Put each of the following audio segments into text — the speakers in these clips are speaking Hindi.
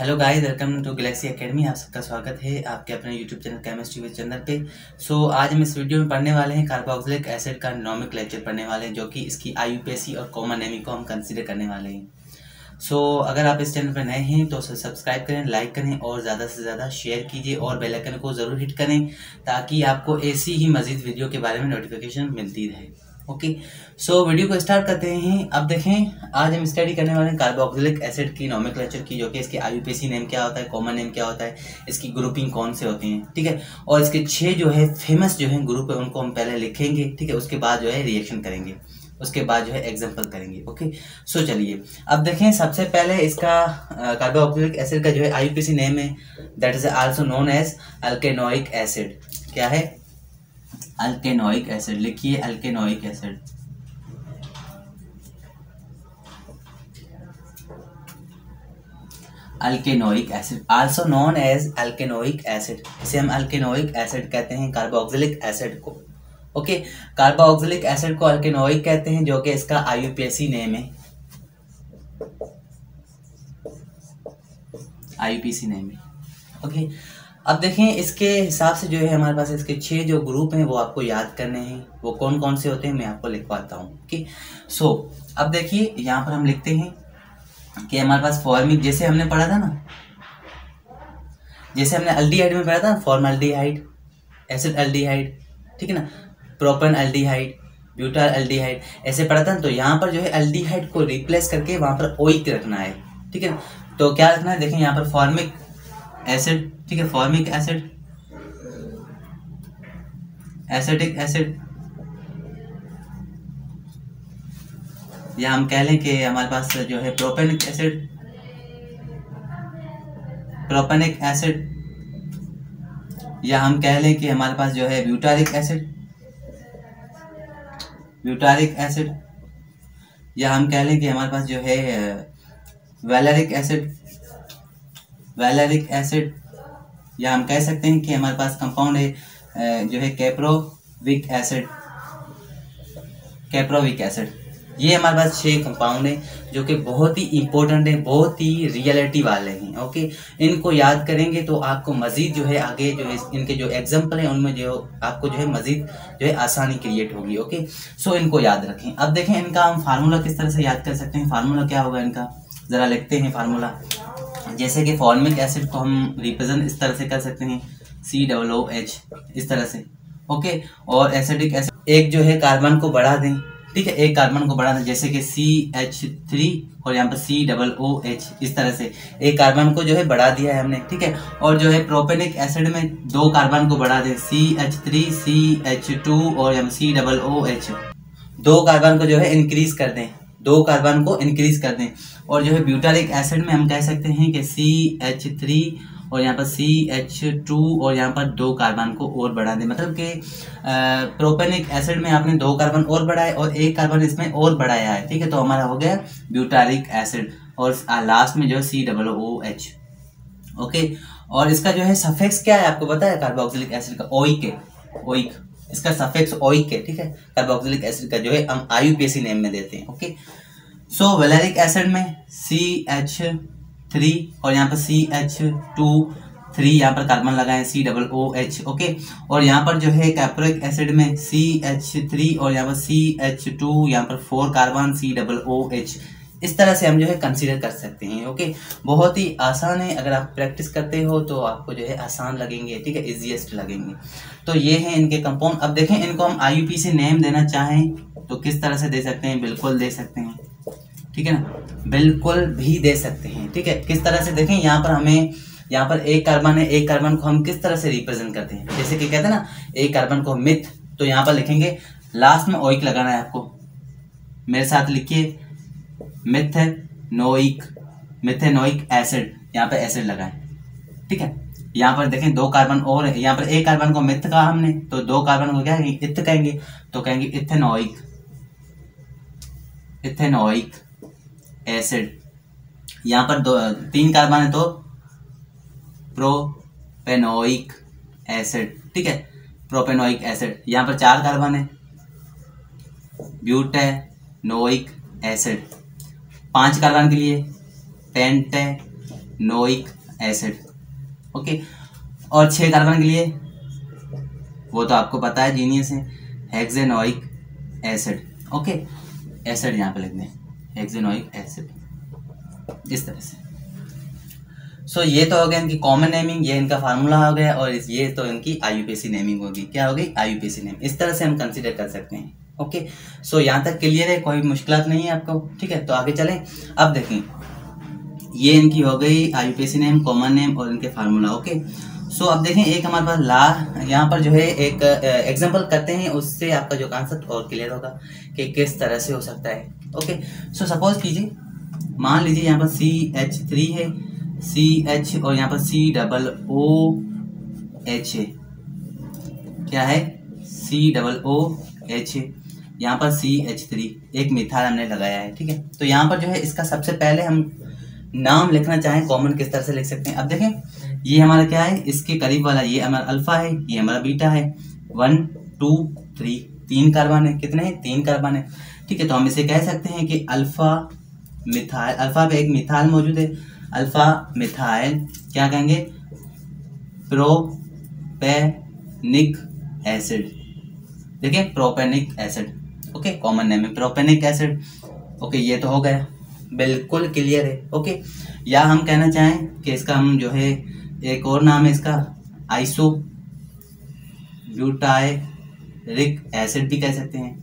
Hello guys, welcome to Galaxy Academy. आप सबका स्वागत है आपके अपने YouTube channel chemistry with Chander पे। आज हम इस वीडियो में पढ़ने वाले हैं कार्बोक्सिलिक एसिड का नोमेनक्लेचर पढ़ने वाले हैं, जो कि इसकी आईयूपीएसी और कॉमन नेमिंग को हम कंसीडर करने वाले हैं। अगर आप इस चैनल पर नए हैं तो सब्सक्राइब करें, लाइक करें और ज़्यादा से ज़्यादा शेयर कीजिए और बेल आइकन को ज़रूर हिट करें ताकि आपको ऐसी ही मज़ीद वीडियो के बारे में नोटिफिकेशन मिलती रहे। ओके, वीडियो को स्टार्ट करते हैं। अब देखें, आज हम स्टडी करने वाले हैं कार्बोक्सिलिक एसिड की नोमेनक्लेचर की, जो कि इसके आईयूपीएसी नेम क्या होता है, कॉमन नेम क्या होता है, इसकी ग्रुपिंग कौन से होते हैं, ठीक है। और इसके 6 जो है फेमस जो है ग्रुप है उनको हम पहले लिखेंगे, ठीक है। उसके बाद जो है रिएक्शन करेंगे, उसके बाद जो है एग्जाम्पल करेंगे। ओके, चलिए अब देखें। सबसे पहले इसका कार्बोक्सिलिक एसिड का जो है आईयूपीएसी नेम है, that is also known as alkanoic acid. क्या है? Alkanoic acid. लिखिए alkanoic acid. Alkanoic acid also known as alkanoic acid. इसे हम अल्केनोइक एसिड कहते हैं, कार्बोक्सिलिक एसिड को। ओके, कार्बोक्सिलिक एसिड को अल्केनोइक कहते हैं, जो कि इसका आईयूपीएसी नेम है। आईयूपीएसी नेम है। ओके, अब देखें इसके हिसाब से जो है हमारे पास इसके 6 जो ग्रुप हैं वो आपको याद करने हैं। वो कौन कौन से होते हैं मैं आपको लिखवाता हूँ। ओके, अब देखिए यहाँ पर हम लिखते हैं कि हमारे पास फॉर्मिक, जैसे हमने पढ़ा था ना, जैसे हमने अल्डिहाइड में पढ़ा था ना, फॉर्मल्डिहाइड, एसिड अल्डिहाइड, ठीक है ना, प्रोपेन अल्डिहाइड, ब्यूटाइल अल्डिहाइड, ऐसे पढ़ा था ना। तो यहाँ पर जो है अल्डिहाइड को रिप्लेस करके वहाँ पर ओइक रखना है, ठीक है ना। तो क्या रखना है, देखें यहाँ पर फॉर्मिक एसिड, ठीक है, फॉर्मिक एसिड, एसिटिक एसिड, या हम कह लें कि हमारे पास जो है प्रोपेनिक एसिड, प्रोपेनिक एसिड, या हम कह लें कि हमारे पास जो है ब्यूटारिक एसिड, ब्यूटारिक एसिड, या हम कह लें कि हमारे पास जो है वैलेरिक एसिड, वैलेरिक एसिड, या हम कह सकते हैं कि हमारे पास कंपाउंड है जो है कैप्रोविक एसिड, कैप्रोविक एसिड। ये हमारे पास 6 कंपाउंड हैं जो कि बहुत ही इंपॉर्टेंट है, बहुत ही रियलिटी वाले हैं। ओके, इनको याद करेंगे तो आपको मजीद जो है आगे जो है इनके जो एग्जाम्पल हैं उनमें जो आपको जो है मजीद जो है आसानी क्रिएट होगी। ओके, इनको याद रखें। अब देखें इनका हम फार्मूला किस तरह से याद कर सकते हैं। फार्मूला क्या होगा इनका, ज़रा लिखते हैं फार्मूला। जैसे कि फॉर्मिक एसिड को हम रिप्रेजेंट इस तरह से कर सकते हैं, COOH, इस तरह से। ओके, और एसिडिक एसिड एक जो है कार्बन को बढ़ा दें, ठीक है, एक कार्बन को बढ़ा दें, जैसे कि CH3 और यहाँ पर COOH, इस तरह से एक कार्बन को जो है बढ़ा दिया है हमने, ठीक है। और जो है प्रोपेनिक एसिड में 2 कार्बन को बढ़ा दें, CH3, CH2 और यहाँ COOH, 2 कार्बन को जो है इंक्रीज कर दें, 2 कार्बन को इंक्रीज कर दें। और जो है ब्यूटारिक एसिड में हम कह सकते हैं कि CH3 और यहाँ पर CH2 और यहाँ पर 2 कार्बन को और बढ़ा दें। मतलब कि प्रोपेनिक एसिड में आपने 2 कार्बन और बढ़ाए और 1 कार्बन इसमें और बढ़ाया है, ठीक है। तो हमारा हो गया ब्यूटारिक एसिड, और लास्ट में जो है COOH। ओके, और इसका जो है सफिक्स क्या है आपको पता है? कार्बोक्सिलिक एसिड का ओइक है, ओइक, इसका सफिक्स ओइक है, ठीक है। कार्बोक्सिलिक एसिड का जो है हम आईयूपीएसी नेम में देते हैं। ओके, वैलेरिक एसिड में CH3 और यहाँ पर CH2 यहाँ पर कार्बन लगाएं, COOH। ओके, और यहाँ पर जो है कैप्रोइक एसिड में CH3 और यहाँ पर CH2 यहाँ पर 4 कार्बन, COOH। इस तरह से हम जो है कंसीडर कर सकते हैं। ओके, बहुत ही आसान है, अगर आप प्रैक्टिस करते हो तो आपको जो है आसान लगेंगे, ठीक है, इजीएस्ट लगेंगे। तो ये हैं इनके कंपाउंड। अब देखें इनको हम आईयूपीएसी नेम देना चाहें तो किस तरह से दे सकते हैं? बिल्कुल दे सकते हैं, ठीक है ना, बिल्कुल भी दे सकते हैं, ठीक है। किस तरह से? देखें यहाँ पर हमें, यहाँ पर एक कार्बन है, एक कार्बन को हम किस तरह से रिप्रेजेंट करते हैं? जैसे कि कहते हैं ना, एक कार्बन को मिथ, तो यहाँ पर लिखेंगे, लास्ट में ओइक लगाना है आपको। मेरे साथ लिखिए, मिथेनोइक, मिथेनोइक एसिड, यहाँ पे एसिड लगाएं, ठीक है। यहाँ पर देखें 2 कार्बन और है, यहाँ पर एक कार्बन को मिथ कहा हमने, तो 2 कार्बन को क्या कहेंगे? इथ कहेंगे, तो कहेंगे इथेनोइक, इथेनोइक एसिड। यहाँ पर 3 कार्बन है तो प्रोपेनोइक एसिड, ठीक है, प्रोपेनोइक एसिड। यहाँ पर 4 कार्बन है, ब्यूटेनोइक एसिड। 5 कार्बन के लिए पेंटेनोइक एसिड। ओके, और 6 कार्बन के लिए वो तो आपको पता है, जीनियस है, हेक्सेनोइक एसिड। ओके, एसिड यहाँ पे लिखने, हेक्सेनोइक एसिड, इस तरह से। सो ये तो हो गया इनकी कॉमन नेमिंग, ये इनका फार्मूला हो गया, और ये तो इनकी आईयूपीएसी नेमिंग होगी। क्या होगी? IUPAC name. इस तरह से हम कंसीडर कर सकते हैं। ओके, सो यहाँ तक क्लियर है, कोई मुश्किल नहीं है आपको? ठीक है, तो आगे चलें। अब देखें, ये इनकी हो गई आईयूपीएसी नेम, कॉमन नेम और इनके फार्मूला। ओके, सो अब देखें, एक हमारे पास ला यहाँ पर जो है एक एग्जांपल करते हैं, उससे आपका जो कॉन्सेप्ट और क्लियर होगा कि किस तरह से हो सकता है। ओके, सो सपोज कीजिए, मान लीजिए यहाँ पर CH3 है, CH और यहाँ पर COOH है। क्या है? COOH, यहाँ पर CH3, एक मिथाइल हमने लगाया है। ठीक है, तो यहाँ पर जो है इसका सबसे पहले हम नाम लिखना चाहें कॉमन, किस तरह से लिख सकते हैं? अब देखें, ये हमारा क्या है, इसके करीब वाला ये हमारा अल्फा है, ये हमारा बीटा है। 1 2 3, 3 कार्बन है। कितने हैं? 3 कार्बन है। ठीक है, तो हम इसे कह सकते हैं कि अल्फा मिथाइल, अल्फा पे एक मिथाइल मौजूद है, अल्फा मिथाइल क्या कहेंगे? प्रोपेनिक एसिड। देखिए, प्रोपेनिक एसिड। ओके, कॉमन नेम है प्रोपेनिक एसिड। ओके, ये तो हो गया, बिल्कुल क्लियर है। ओके, या हम कहना चाहें कि इसका हम जो है एक और नाम है इसका, आइसो ब्यूटायरिक एसिड भी कह सकते हैं।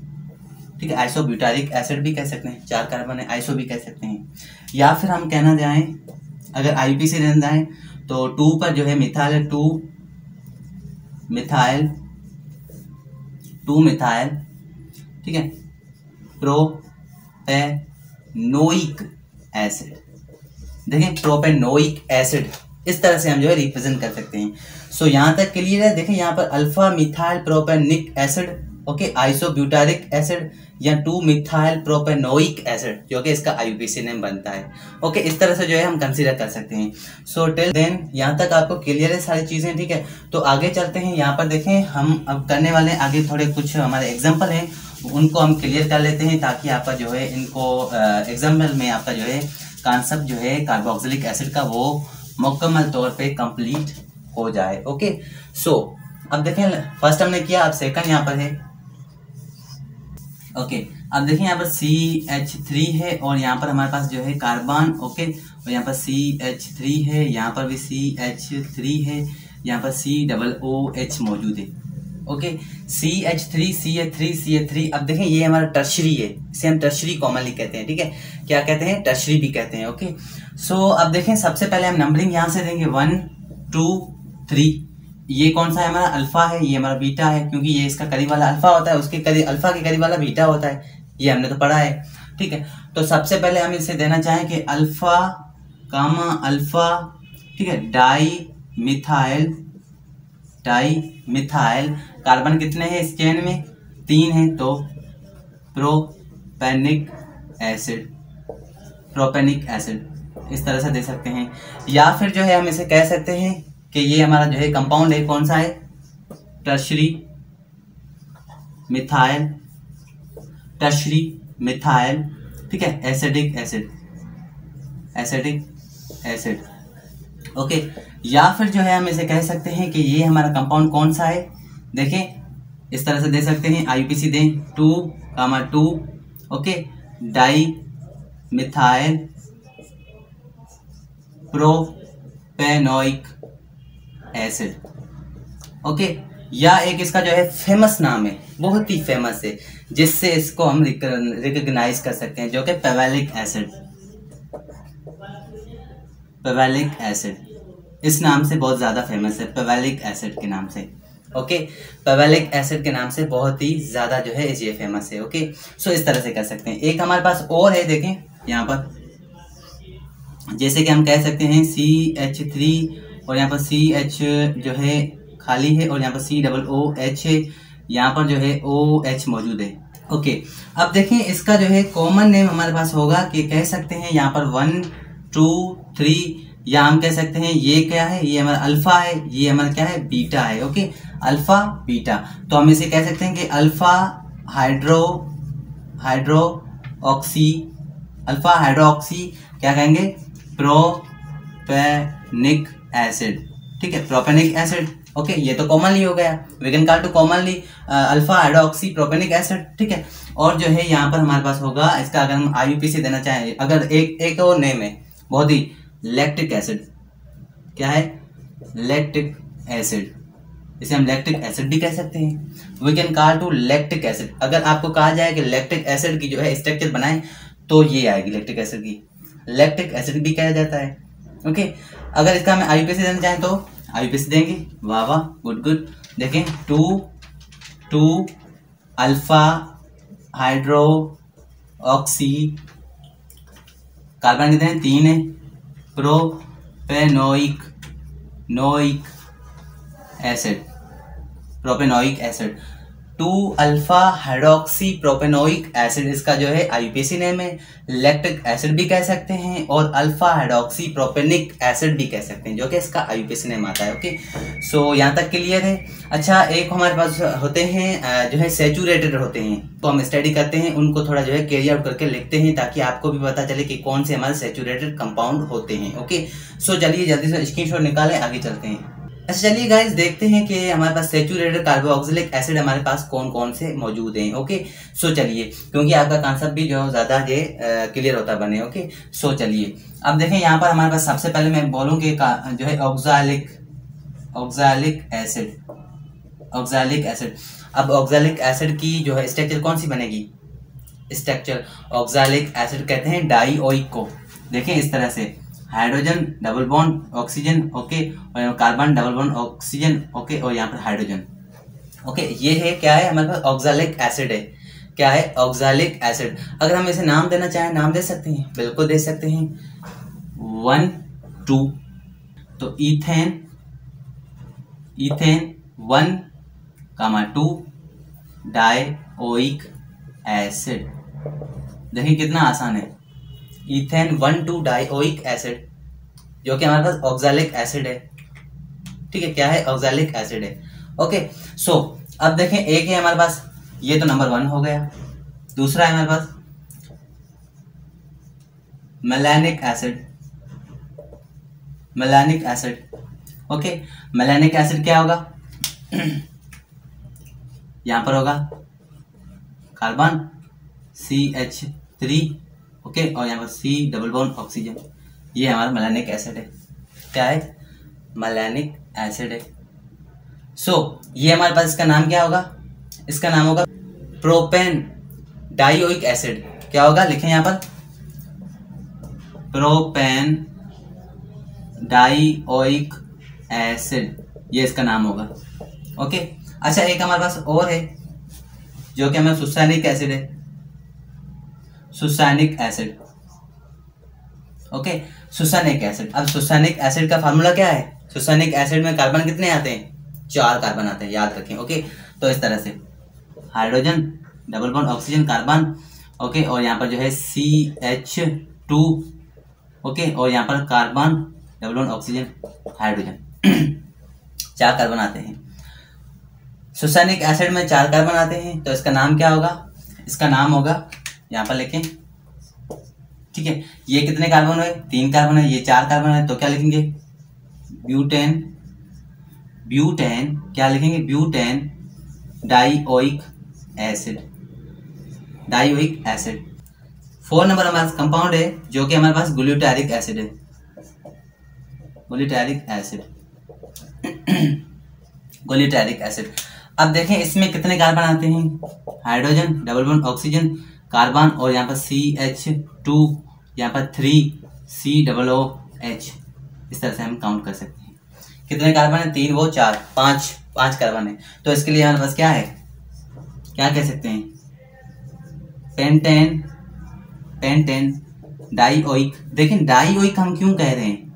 ठीक है, आइसो ब्यूटारिक एसिड भी कह सकते हैं, 4 कार्बन है, आइसो भी कह सकते हैं। या फिर हम कहना चाहें, अगर आईपी से रहना है तो 2 पर जो है मिथाइल है, 2 मिथाइल, ठीक है, प्रोपेनोइक एसिड। देखें, प्रोपेनोइक एसिड, इस तरह से हम जो है रिप्रेजेंट कर सकते हैं। सो यहाँ तक क्लियर है? देखें, यहाँ पर alpha methyl propanoic acid, okay, isobutyric acid या 2 मिथाइल प्रोपेनोइक एसिड, जो कि इसका आईयूपीएसी नेम बनता है। ओके, इस तरह से जो है हम कंसीडर कर सकते हैं। सो टिल देन यहाँ तक आपको क्लियर है सारी चीज़ें? ठीक है, तो आगे चलते हैं। यहाँ पर देखें, हम अब करने वाले हैं आगे थोड़े कुछ हमारे एग्जाम्पल हैं, उनको हम क्लियर कर लेते हैं, ताकि आपका जो है इनको एग्जाम्पल में आपका जो है कॉन्सेप्ट जो है कार्बोक्सिलिक एसिड का वो मुकम्मल तौर पे कंप्लीट हो जाए। ओके, सो अब देखें, फर्स्ट हमने किया, अब सेकंड यहाँ पर है। ओके, अब देखिए, यहाँ पर CH3 है और यहाँ पर हमारे पास जो है कार्बन। ओके, और यहाँ पर CH3 है, यहाँ पर भी CH3 है, यहाँ पर COOH मौजूद है। ओके, CH3 अब देखें, ये हमारा टर्शरी है, इसे हम टर्शरी कॉमनली कहते हैं। ठीक है, क्या कहते हैं? टर्शरी भी कहते हैं। ओके, सो अब देखें, सबसे पहले हम नंबरिंग यहाँ से देंगे 1 2 3। ये कौन सा है? हमारा अल्फा है, ये हमारा बीटा है, क्योंकि ये इसका करीब वाला अल्फा होता है, उसके करीब अल्फा के करीब वाला बीटा होता है, ये हमने तो पढ़ा है। ठीक है, तो सबसे पहले हम इसे देना चाहें कि अल्फा कामा अल्फा, ठीक है, डाई मिथाइल कार्बन कितने हैं इस चेन में? 3 है, तो प्रोपेनिक एसिड, इस तरह से दे सकते हैं। या फिर जो है हम इसे कह सकते हैं कि ये हमारा जो है कंपाउंड है, कौन सा है? टर्शरी मिथाइल, ठीक है, एसिडिक एसिड। ओके, या फिर जो है हम इसे कह सकते हैं कि ये हमारा कंपाउंड कौन सा है? देखें, इस तरह से दे सकते हैं, आईयूपीएसी दें 2,2, okay, di methyl propanoic acid. Okay, या एक इसका जो है फेमस नाम है, बहुत ही फेमस है, जिससे इसको हम रिकॉग्नाइज कर सकते हैं, जो कि पेवेलिक एसिड, इस नाम से बहुत ज़्यादा फेमस है, पेवेलिक एसिड के नाम से। ओके, पेवेलिक एसिड के नाम से बहुत ही ज़्यादा जो है ये फेमस है। ओके, सो इस तरह से कर सकते हैं। एक हमारे पास और है, देखें यहाँ पर, जैसे कि हम कह सकते हैं CH3 और यहाँ पर CH जो है खाली है और यहाँ पर COOH है, यहाँ पर जो है OH मौजूद है। ओके, अब देखें, इसका जो है कॉमन नेम हमारे पास होगा कि कह सकते हैं यहाँ पर 1 2 3, या हम कह सकते हैं ये क्या है? ये हमारा अल्फा है, ये हमारा क्या है? बीटा है। ओके, अल्फा बीटा, तो हम इसे कह सकते हैं कि अल्फा हाइड्रोक्सी क्या कहेंगे? प्रोपेनिक एसिड, ठीक है, प्रोपेनिक एसिड। ओके, ये तो कॉमनली हो गया, we can call to commonly alpha hydroxy propanoic acid, ठीक है। और जो है यहाँ पर हमारे पास होगा इसका, अगर हम IUPAC देना चाहें, अगर एक और नेम है बहुत ही, लैक्टिक एसिड। क्या है? लैक्टिक एसिड, इसे हम लैक्टिक एसिड भी कह सकते हैं। We can call to lactic acid. अगर आपको कहा जाए कि लैक्टिक एसिड की जो है स्ट्रक्चर बनाए तो ये आएगी लैक्टिक एसिड की, लैक्टिक एसिड भी कहा जाता है। ओके, अगर इसका हमें IUPAC देना चाहें तो IUPAC देंगे। वाह वाह, गुड गुड। देखें, 2 अल्फा हाइड्रो ऑक्सी, कार्बन कितने हैं? 3 है। Propanoic acid, propanoic acid, 2 alpha hydroxy propanoic acid, इसका जो है IUPAC नेम है। लैक्टिक एसिड भी कह सकते हैं और अल्फा हाइड्रोक्सी प्रोपेनिक एसिड भी कह सकते हैं, जो कि इसका IUPAC नेम आता है। ओके, सो यहाँ तक क्लियर है। अच्छा, एक हमारे पास होते हैं जो है सैचुरेटेड होते हैं, तो हम स्टडी करते हैं उनको, थोड़ा जो है कैरी आउट करके लिखते हैं ताकि आपको भी पता चले कि कौन से हमारे सैचुरेटेड कंपाउंड होते हैं। ओके, सो चलिए जल्दी से स्क्रीनशॉट निकालें, आगे चलते हैं। अच्छा, चलिए गाइस देखते हैं कि हमारे पास सैचुरेटेड कार्बोक्सिलिक एसिड हमारे पास कौन कौन से मौजूद हैं। ओके, सो चलिए, क्योंकि आपका कॉन्सेप्ट भी जो ज़्यादा ये क्लियर होता बने। ओके, सो चलिए अब देखें, यहाँ पर हमारे पास सबसे पहले मैं बोलूँ कि जो है ऑक्सैलिक एसिड। अब ऑक्सैलिक एसिड की जो है स्ट्रक्चर कौन सी बनेगी? स्ट्रक्चर ऑक्सैलिक एसिड कहते हैं डाइओइक को। देखें इस तरह से, hydrogen double bond oxygen, okay, और carbon double bond oxygen, okay, और यहाँ पर हाइड्रोजन। ओके, ये है क्या है हमारे पास? ऑक्सैलिक एसिड है। क्या है? Oxalic acid. अगर हम इसे नाम देना चाहें, नाम दे सकते हैं, बिल्कुल दे सकते हैं। 1 2, तो इथेन 1, 2 डाइओइक एसिड। देखिए कितना आसान है, इथेन 1 2 डाइओइक एसिड, जो कि हमारे पास ऑक्सैलिक एसिड है। ठीक है, क्या है? ऑक्सैलिक एसिड है। ओके, सो अब देखें, एक है हमारे पास, ये तो नंबर 1 हो गया। दूसरा है हमारे पास melanic acid. Okay, melanic acid क्या होगा? यहां पर होगा कार्बन CH3, ओके, और यहाँ पर C डबल बॉन्ड ऑक्सीजन। ये हमारा मेलानिक एसिड है। क्या है? मेलानिक एसिड है। सो ये हमारे पास, इसका नाम क्या होगा? इसका नाम होगा प्रोपेन डाइओइक एसिड। क्या होगा? लिखें यहाँ पर, प्रोपेन डाइओइक एसिड, ये इसका नाम होगा। ओके, अच्छा, एक हमारे पास और है जो कि हमें सुसानिक एसिड है। सुसानिक एसिड, ओके, सुसानिक एसिड। अब सुसानिक एसिड का फार्मूला क्या है? सुसानिक एसिड में कार्बन कितने आते हैं? 4 कार्बन आते हैं, याद रखें। ओके, तो इस तरह से hydrogen double bond oxygen carbon, okay, और यहाँ पर जो है CH2, ओके, और यहाँ पर carbon double bond oxygen hydrogen 4 carbon आते हैं। सुसानिक एसिड में 4 कार्बन आते हैं, तो इसका नाम क्या होगा? इसका नाम होगा, यहाँ पर लिखें, ठीक है, ये कितने कार्बन है? 3 कार्बन है, ये 4 कार्बन है, तो क्या लिखेंगे? ब्यूटेन, क्या लिखेंगे? Butane dioic acid. 4 नंबर हमारे पास कंपाउंड है जो कि हमारे पास ग्लूटारिक एसिड है। Glutaric acid. अब देखें इसमें कितने कार्बन आते हैं? Hydrogen double bond oxygen carbon, और यहाँ पर CH2, यहाँ पर 3COOH। इस तरह से हम काउंट कर सकते हैं। कितने कार्बन है? 3 वो 4, 5 कार्बन है। तो इसके लिए हमारे पास क्या है? क्या कह सकते हैं? Pentane dioic. देखें डाइओइक हम क्यों कह रहे हैं?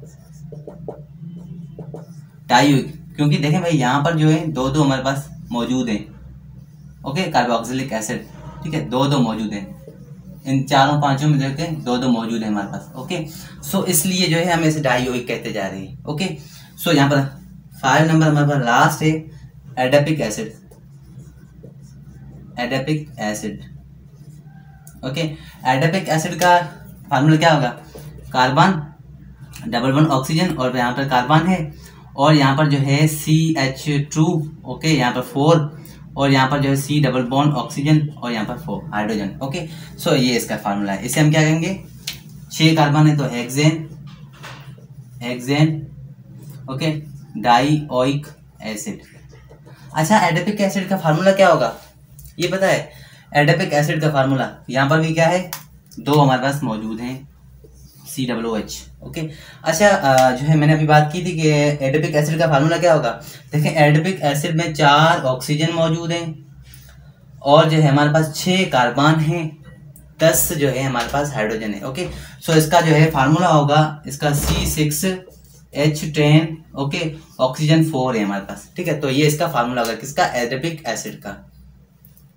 डाइओइक क्योंकि देखें भाई, यहाँ पर जो है 2 हमारे पास मौजूद हैं। ओके, कार्बोक्सिलिक एसिड, ठीक है, 2 मौजूद हैं। इन 4-5 में देखें 2 मौजूद है हमारे पास। ओके, सो इसलिए जो है हम इसे डाइओइक कहते जा रहे हैं। ओके, सो यहाँ पर 5 नंबर हमारे पास लास्ट है adipic acid. Okay, adipic acid का फार्मूला क्या होगा? कार्बन डबल बॉन्ड ऑक्सीजन और यहाँ पर कार्बन है, और यहाँ पर जो है CH2, ओके, यहाँ पर 4, और यहाँ पर जो है C डबल बॉन्ड ऑक्सीजन और यहाँ पर 4 हाइड्रोजन। ओके, सो ये इसका फार्मूला है। इसे हम क्या कहेंगे, 6 कार्बन है तो हेक्सेन, ओके, डाइओइक एसिड। अच्छा, एडेपिक एसिड का फार्मूला क्या होगा ये पता है? एडेपिक एसिड का फार्मूला यहाँ पर भी क्या है, 2 हमारे पास मौजूद हैं, COOH। ओके, अच्छा, जो है मैंने अभी बात की थी कि एडेपिक एसिड का फार्मूला क्या होगा। देखें, एडेपिक एसिड में 4 ऑक्सीजन मौजूद हैं और जो है हमारे पास 6 कार्बन हैं, 10 जो है हमारे पास हाइड्रोजन है। ओके, सो इसका जो है फार्मूला होगा इसका C6H10, ओके, ऑक्सीजन 4 है हमारे पास, ठीक है। तो ये इसका फार्मूला होगा किसका, एडेपिक एसिड का,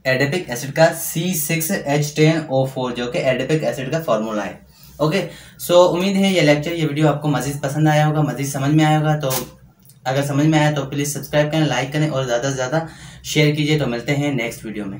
एडेपिक एसिड का C6H10O4 जो कि एडेपिक एसिड का फार्मूला है। ओके, सो उम्मीद है ये लेक्चर, ये वीडियो आपको मज़ीद पसंद आया होगा, मज़ीद समझ में आया होगा। तो अगर समझ में आया तो प्लीज़ सब्सक्राइब करें, लाइक करें और ज़्यादा से ज़्यादा शेयर कीजिए। तो मिलते हैं नेक्स्ट वीडियो में।